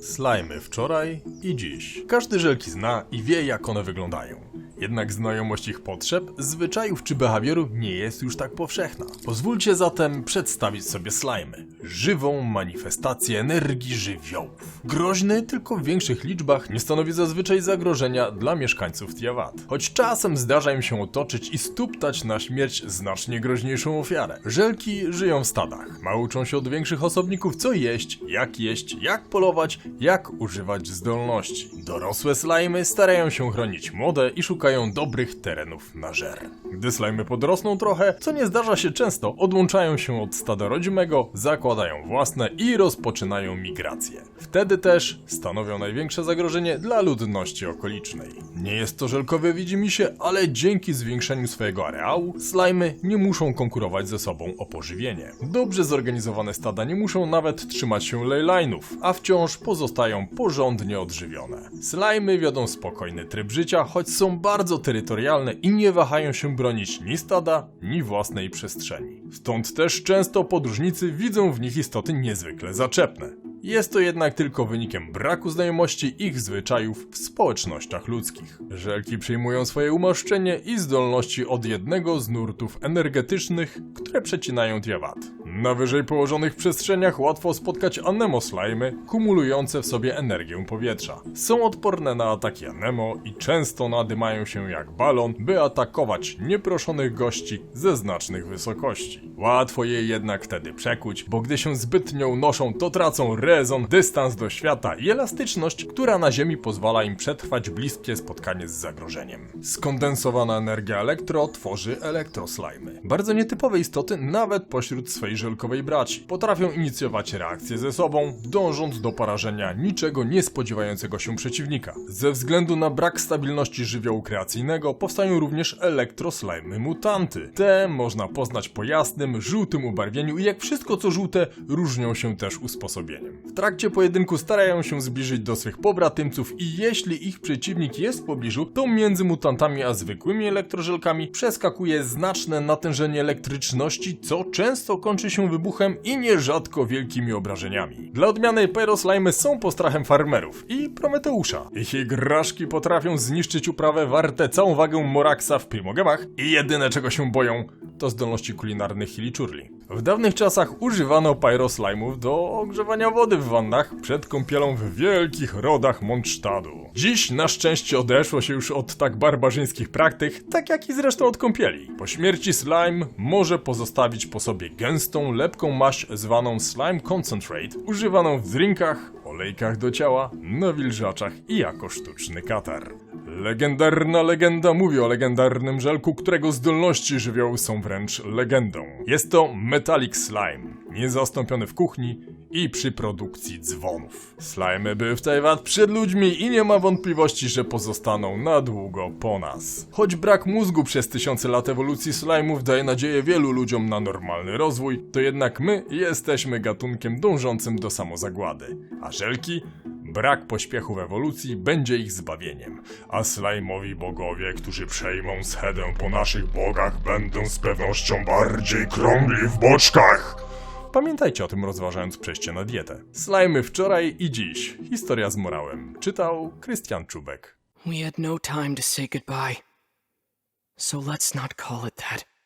Slajmy wczoraj i dziś. Każdy żelki zna i wie, jak one wyglądają. Jednak znajomość ich potrzeb, zwyczajów czy behawioru nie jest już tak powszechna. Pozwólcie zatem przedstawić sobie slajmy. Żywą manifestację energii żywiołów. Groźny tylko w większych liczbach nie stanowi zazwyczaj zagrożenia dla mieszkańców Tiamat. Choć czasem zdarza im się otoczyć i stuptać na śmierć znacznie groźniejszą ofiarę. Żelki żyją w stadach. Nauczą się od większych osobników co jeść, jak polować, jak używać zdolności. Dorosłe slajmy starają się chronić młode i szukają dobrych terenów na żer. Gdy slajmy podrosną trochę, co nie zdarza się często, odłączają się od stada rodzimego, zakładają własne i rozpoczynają migrację. Wtedy też stanowią największe zagrożenie dla ludności okolicznej. Nie jest to żelkowe widzimisię, ale dzięki zwiększeniu swojego areału, slajmy nie muszą konkurować ze sobą o pożywienie. Dobrze zorganizowane stada nie muszą nawet trzymać się leyline'ów, a wciąż pozostają porządnie odżywione. Slajmy wiodą spokojny tryb życia, choć są bardzo terytorialne i nie wahają się bronić ni stada, ni własnej przestrzeni. Stąd też często podróżnicy widzą w nich istoty niezwykle zaczepne. Jest to jednak tylko wynikiem braku znajomości ich zwyczajów w społecznościach ludzkich. Żelki przyjmują swoje umaszczenie i zdolności od jednego z nurtów energetycznych, które przecinają Tiamat. Na wyżej położonych przestrzeniach łatwo spotkać anemoslajmy, kumulujące w sobie energię powietrza. Są odporne na ataki anemo i często nadymają się jak balon, by atakować nieproszonych gości ze znacznych wysokości. Łatwo je jednak wtedy przekuć, bo gdy się zbytnio unoszą, to tracą rezon, dystans do świata i elastyczność, która na Ziemi pozwala im przetrwać bliskie spotkanie z zagrożeniem. Skondensowana energia elektro tworzy elektroslajmy. Bardzo nietypowe istoty nawet pośród swej żelkowej braci. Potrafią inicjować reakcje ze sobą, dążąc do porażenia niczego nie spodziewającego się przeciwnika. Ze względu na brak stabilności żywiołu kreacyjnego powstają również elektroslajmy mutanty. Te można poznać po jasnym, żółtym ubarwieniu i jak wszystko co żółte, różnią się też usposobieniem. W trakcie pojedynku starają się zbliżyć do swych pobratymców i jeśli ich przeciwnik jest w pobliżu, to między mutantami a zwykłymi elektrożelkami przeskakuje znaczne natężenie elektryczności, co często kończy się wybuchem i nierzadko wielkimi obrażeniami. Dla odmiany pyroslajmy są postrachem farmerów i Prometeusza. Ich igraszki potrafią zniszczyć uprawę warte całą wagę Moraxa w primogemach i jedyne czego się boją to zdolności kulinarnych Hilichurli. W dawnych czasach używano pyroslajmów do ogrzewania wody w wannach przed kąpielą w wielkich rodach Mondstadtu. Dziś na szczęście odeszło się już od tak barbarzyńskich praktyk, tak jak i zresztą od kąpieli. Po śmierci slime może pozostawić po sobie gęstą, lepką maść zwaną slime concentrate, używaną w drinkach, olejkach do ciała, nawilżaczach i jako sztuczny katar. Legendarna legenda mówi o legendarnym żelku, którego zdolności żywiołu są wręcz legendą. Jest to Metallic Slime, niezastąpiony w kuchni i przy produkcji dzwonów. Slimy były w Tiamat przed ludźmi i nie ma wątpliwości, że pozostaną na długo po nas. Choć brak mózgu przez tysiące lat ewolucji slime'ów daje nadzieję wielu ludziom na normalny rozwój, to jednak my jesteśmy gatunkiem dążącym do samozagłady. A żelki? Brak pośpiechu w ewolucji będzie ich zbawieniem, a slajmowi bogowie, którzy przejmą schedę po naszych bogach, będą z pewnością bardziej krągli w boczkach. Pamiętajcie o tym, rozważając przejście na dietę. Slajmy wczoraj i dziś. Historia z morałem. Czytał Krystian Czubek. We had no time to say goodbye, so let's not call it that.